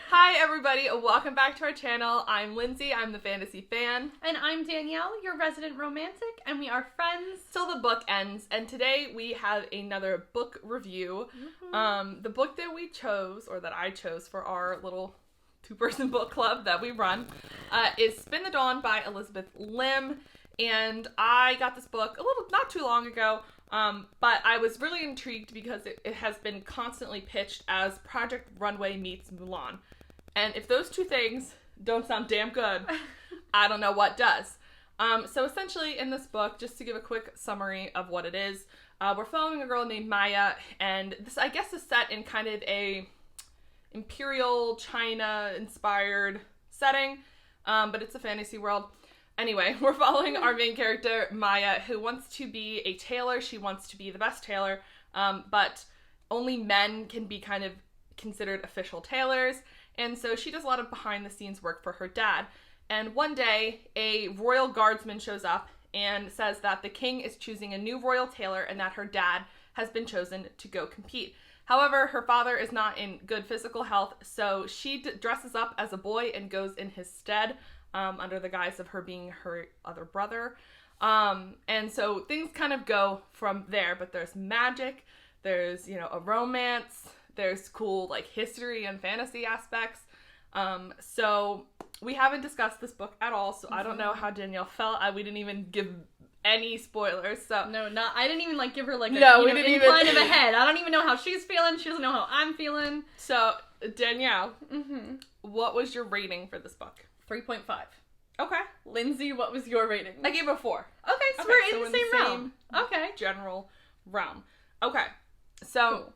Hi everybody, welcome back to our channel. I'm Lindsay, I'm the fantasy fan. And I'm Danielle, your resident romantic, and we are friends Till the book ends, and today we have another book review. The book that we chose, or that I chose for our little two-person book club that we run, is Spin the Dawn by Elizabeth Lim, and I got this book not too long ago, but I was really intrigued because it has been constantly pitched as Project Runway meets Mulan. And if those two things don't sound damn good, I don't know what does. So essentially in this book, just to give a quick summary of what it is, we're following a girl named Maya, and this, I guess, is set in kind of a Imperial China-inspired setting, but it's a fantasy world. Anyway, we're following our main character, Maya, who wants to be a tailor. She wants to be the best tailor, but only men can be kind of considered official tailors. And so she does a lot of behind-the-scenes work for her dad. And one day, a royal guardsman shows up and says that the king is choosing a new royal tailor and that her dad has been chosen to go compete. However, her father is not in good physical health, so she dresses up as a boy and goes in his stead, under the guise of her being her other brother. And so things kind of go from there, but there's magic, there's, a romance, there's cool, history and fantasy aspects. So we haven't discussed this book at all, so I don't know how Danielle felt. We didn't even give any spoilers, so... No, I didn't even, give her, we didn't incline of a head. I don't even know how she's feeling. She doesn't know how I'm feeling. So, Danielle, what was your rating for this book? 3.5. Okay. Lindsay, what was your rating? I gave it a 4. Okay, so we're in the same realm. Okay. General realm. Okay. So... Cool.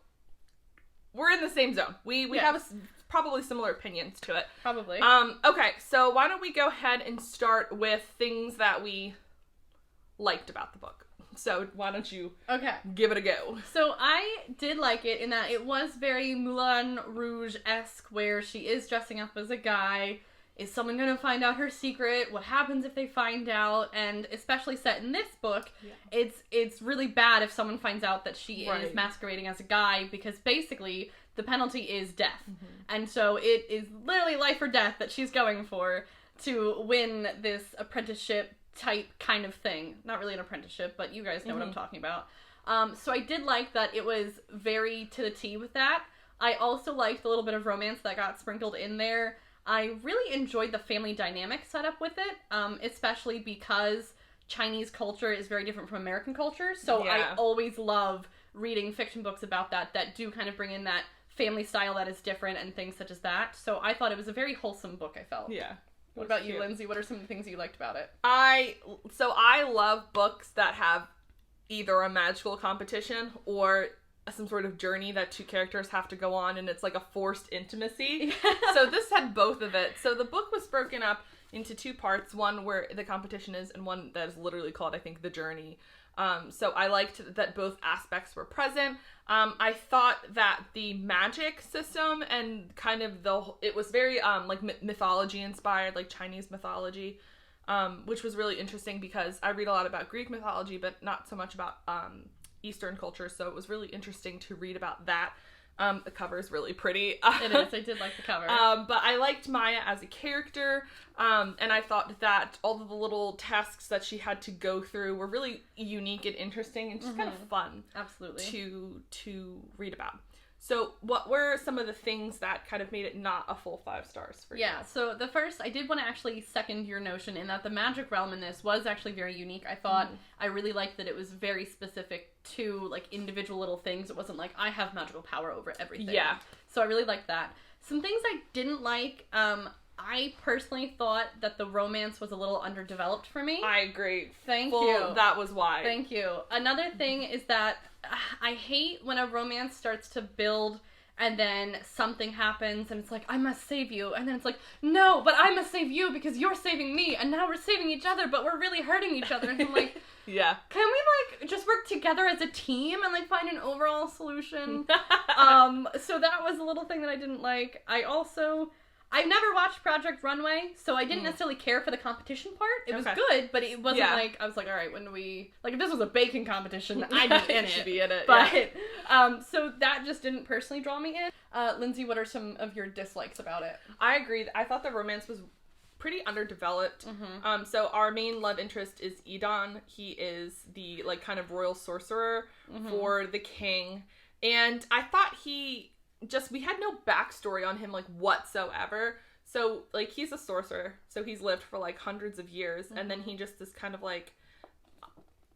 We're in the same zone. We have probably similar opinions to it. Probably. Okay, so why don't we go ahead and start with things that we liked about the book. So why don't you give it a go. So I did like it in that it was very Moulin Rouge-esque, where she is dressing up as a guy. Is someone going to find out her secret? What happens if they find out? And especially set in this book, it's really bad if someone finds out that she is masquerading as a guy, because basically the penalty is death. And so it is literally life or death that she's going for to win this apprenticeship type kind of thing. Not really an apprenticeship, but you guys know what I'm talking about. So I did like that it was very to the T with that. I also liked the little bit of romance that got sprinkled in there. I really enjoyed the family dynamic set up with it, especially because Chinese culture is very different from American culture, so I always love reading fiction books about that do kind of bring in that family style that is different and things such as that. So I thought it was a very wholesome book, I felt. Yeah. What about you, Lindsay? What are some of the things you liked about it? I love books that have either a magical competition or some sort of journey that two characters have to go on, and it's like a forced intimacy. So this had both of it. So the book was broken up into two parts, one where the competition is and one that is literally called, I think, The Journey. So I liked that both aspects were present. I thought that the magic system and kind of it was very mythology inspired, like Chinese mythology, which was really interesting because I read a lot about Greek mythology, but not so much about Eastern culture, so it was really interesting to read about that. The cover is really pretty. It is. I did like the cover. But I liked Maya as a character, and I thought that all of the little tasks that she had to go through were really unique and interesting and just kind of fun. Absolutely. To read about. So what were some of the things that kind of made it not a full 5 stars for you? Yeah, so the first, I did want to actually second your notion in that the magic realm in this was actually very unique. I thought, I really liked that it was very specific to, individual little things. It wasn't like, I have magical power over everything. Yeah. So I really liked that. Some things I didn't like, I personally thought that the romance was a little underdeveloped for me. I agree. Thank you. That was why. Thank you. Another thing is that I hate when a romance starts to build and then something happens and it's like, I must save you. And then it's like, no, but I must save you because you're saving me. And now we're saving each other, but we're really hurting each other. And I'm like, yeah. Can we just work together as a team and find an overall solution? So that was a little thing that I didn't like. I also... I've never watched Project Runway, so I didn't necessarily care for the competition part. It was good, but it wasn't like, I was like, all right, when do we, like, if this was a baking competition, I'd be in it. Should be in it, but, so that just didn't personally draw me in. Lindsay, what are some of your dislikes about it? I agreed. I thought the romance was pretty underdeveloped. So our main love interest is Edon. He is the, like, kind of royal sorcerer for the king. And I thought we had no backstory on him, like, whatsoever. So, like, he's a sorcerer, so he's lived for, like, hundreds of years, and then he just is kind of, like,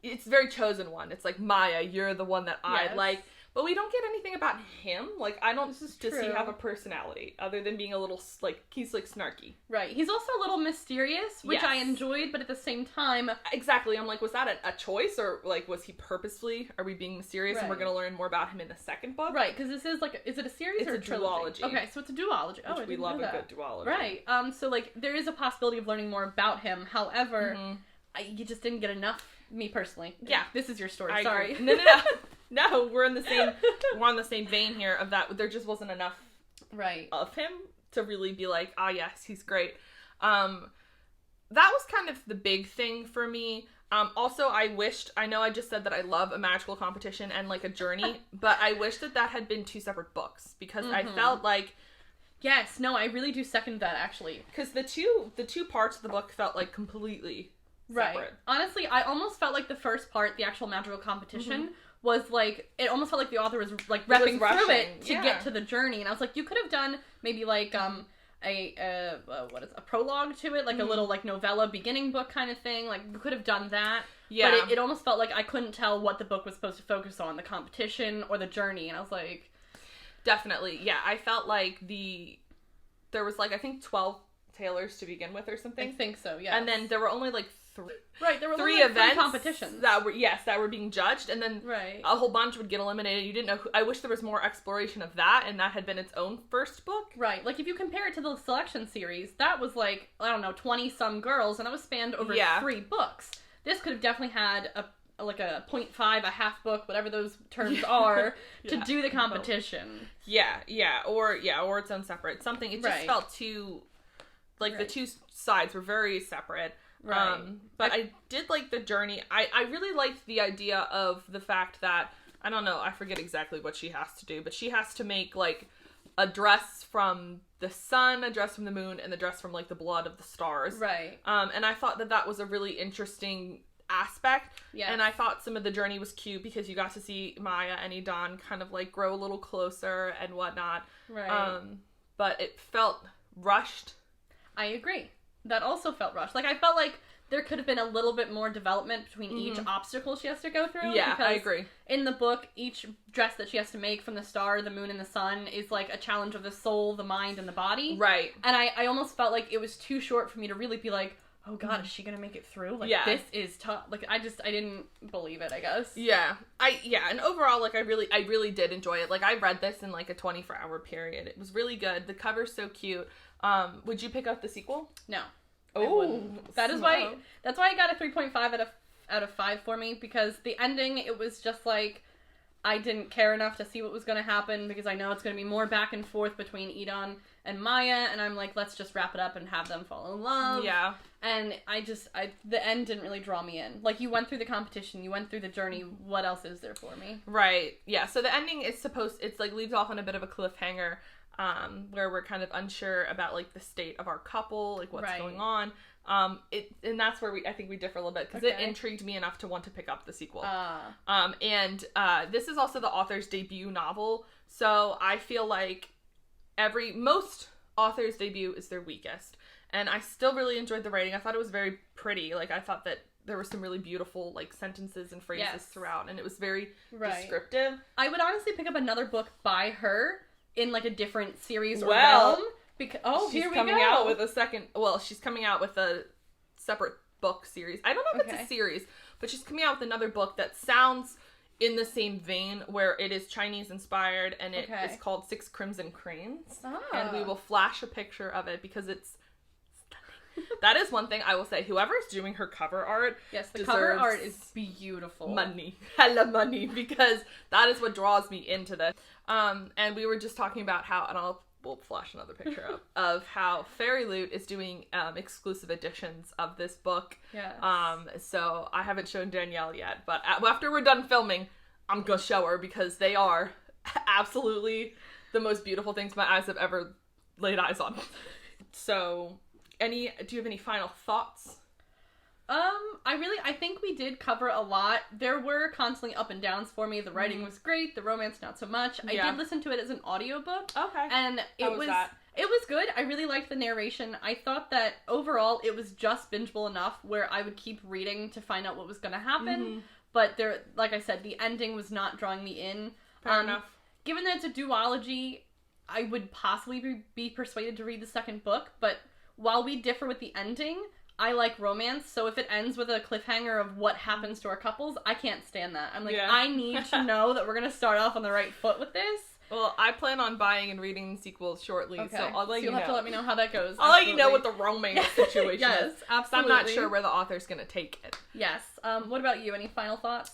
it's very chosen one. It's like, Maya, you're the one that I like. But we don't get anything about him. Like, does he have a personality, other than being a little, like, he's, like, snarky. Right. He's also a little mysterious, which I enjoyed, but at the same time... Exactly. I'm like, was that a choice, or, like, was he purposefully, are we being mysterious, and we're going to learn more about him in the second book? Right, because this is, like, is it a series or a trilogy? Duology. Okay, so it's a duology. Oh, which we love a good duology. Right. So, like, there is a possibility of learning more about him. However, you just didn't get enough, me personally. Yeah. This is your story. I Sorry. agree. No. No, we're on the same vein here of that. There just wasn't enough of him to really be like, yes, he's great. That was kind of the big thing for me. Also, I know I just said that I love a magical competition and, like, a journey, but I wish that had been 2 separate books, because I felt like... Yes, no, I really do second that, actually. Because the two parts of the book felt, like, completely separate. Right. Honestly, I almost felt like the first part, the actual magical competition... was, like, it almost felt like the author was, like, repping through it to get to the journey. And I was like, you could have done maybe, like, a prologue to it, like, a little, like, novella beginning book kind of thing. Like, you could have done that. Yeah. But it almost felt like I couldn't tell what the book was supposed to focus on, the competition or the journey. And I was like... Definitely. Yeah, I felt like there was, like, I think 12 tailors to begin with or something. I think so, yeah. And then there were only, like, 3. Right, there were three only, like, events 3 competitions that were being judged, and then a whole bunch would get eliminated. You didn't know I wish there was more exploration of that, and that had been its own first book. Right, like, if you compare it to the selection series, that was, like, I don't know, 20-some girls, and that was spanned over 3 books. This could have definitely had a 0.5, a half book, whatever those terms are, to do the competition. Or its own separate something. It just felt too, like, the two sides were very separate. Right. But I did like the journey. I really liked the idea of the fact that, I don't know, I forget exactly what she has to do, but she has to make, like, a dress from the sun, a dress from the moon, and the dress from, like, the blood of the stars. Right. And I thought that was a really interesting aspect. Yeah. And I thought some of the journey was cute because you got to see Maya and Edon kind of, like, grow a little closer and whatnot. Right. But it felt rushed. I agree. That also felt rushed. Like, I felt like there could have been a little bit more development between each obstacle she has to go through. Yeah, I agree. In the book, each dress that she has to make from the star, the moon, and the sun is, like, a challenge of the soul, the mind, and the body. Right. And I almost felt like it was too short for me to really be like, oh god, is she gonna make it through? Like, this is tough. Like, I didn't believe it, I guess. Yeah. And overall, like, I really did enjoy it. Like, I read this in, like, a 24-hour period. It was really good. The cover's so cute. Would you pick up the sequel? No. Oh, that's why I got a 3.5 out of 5 for me, because the ending, it was just like, I didn't care enough to see what was going to happen, because I know it's going to be more back and forth between Edon and Maya, and I'm like, let's just wrap it up and have them fall in love. Yeah. And the end didn't really draw me in. Like, you went through the competition, you went through the journey, what else is there for me? Right. Yeah, so the ending is it's, like, leaves off on a bit of a cliffhanger, where we're kind of unsure about, like, the state of our couple, like, what's going on. And that's where I think we differ a little bit, because it intrigued me enough to want to pick up the sequel. And this is also the author's debut novel, so I feel like most authors' debut is their weakest. And I still really enjoyed the writing. I thought it was very pretty. Like, I thought that there were some really beautiful, like, sentences and phrases throughout, and it was very descriptive. I would honestly pick up another book by her in, like, a different series or realm. Because she's coming out with she's coming out with a separate book series. I don't know if it's a series, but she's coming out with another book that sounds in the same vein, where it is Chinese inspired, and it is called 6 Crimson Cranes. And we will flash a picture of it because it's stunning. That is one thing I will say. Whoever's doing her cover art, the cover art is beautiful. Hella money, because that is what draws me into this. And we were just talking about how, and I'll we'll flash another picture up of how Fairy Loot is doing exclusive editions of this book. Yes. So I haven't shown Danielle yet, but after we're done filming, I'm gonna show her because they are absolutely the most beautiful things my eyes have ever laid eyes on. So, do you have any final thoughts? I think we did cover a lot. There were constantly up and downs for me. The writing was great, the romance not so much. I did listen to it as an audiobook. Okay. And it was good. I really liked the narration. I thought that overall it was just bingeable enough where I would keep reading to find out what was going to happen. But there, like I said, the ending was not drawing me in. Fair enough. Given that it's a duology, I would possibly be persuaded to read the second book, but while we differ with the ending, I like romance, so if it ends with a cliffhanger of what happens to our couples, I can't stand that. I'm like, I need to know that we're going to start off on the right foot with this. Well, I plan on buying and reading the sequels shortly, so I'll let you know. You'll have to let me know how that goes. I'll let you know what the romance situation is. Yes, absolutely. I'm not sure where the author's going to take it. Yes. What about you? Any final thoughts?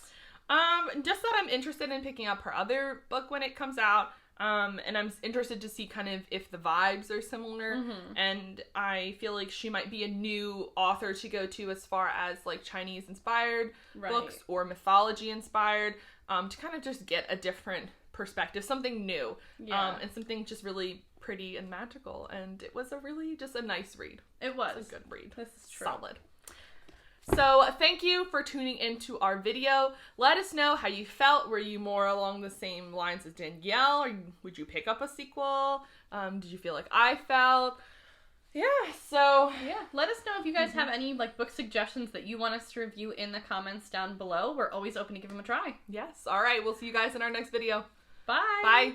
Just that I'm interested in picking up her other book when it comes out. And I'm interested to see kind of if the vibes are similar, and I feel like she might be a new author to go to as far as like Chinese inspired books or mythology inspired, to kind of just get a different perspective, something new, and something just really pretty and magical, and it was just a nice read. It was. It's a good read. This is true. Solid. So, thank you for tuning into our video. Let us know how you felt. Were you more along the same lines as Danielle? Or would you pick up a sequel? Did you feel like I felt? Yeah, so... Yeah, let us know if you guys have any book suggestions that you want us to review in the comments down below. We're always open to give them a try. Yes. All right, we'll see you guys in our next video. Bye! Bye!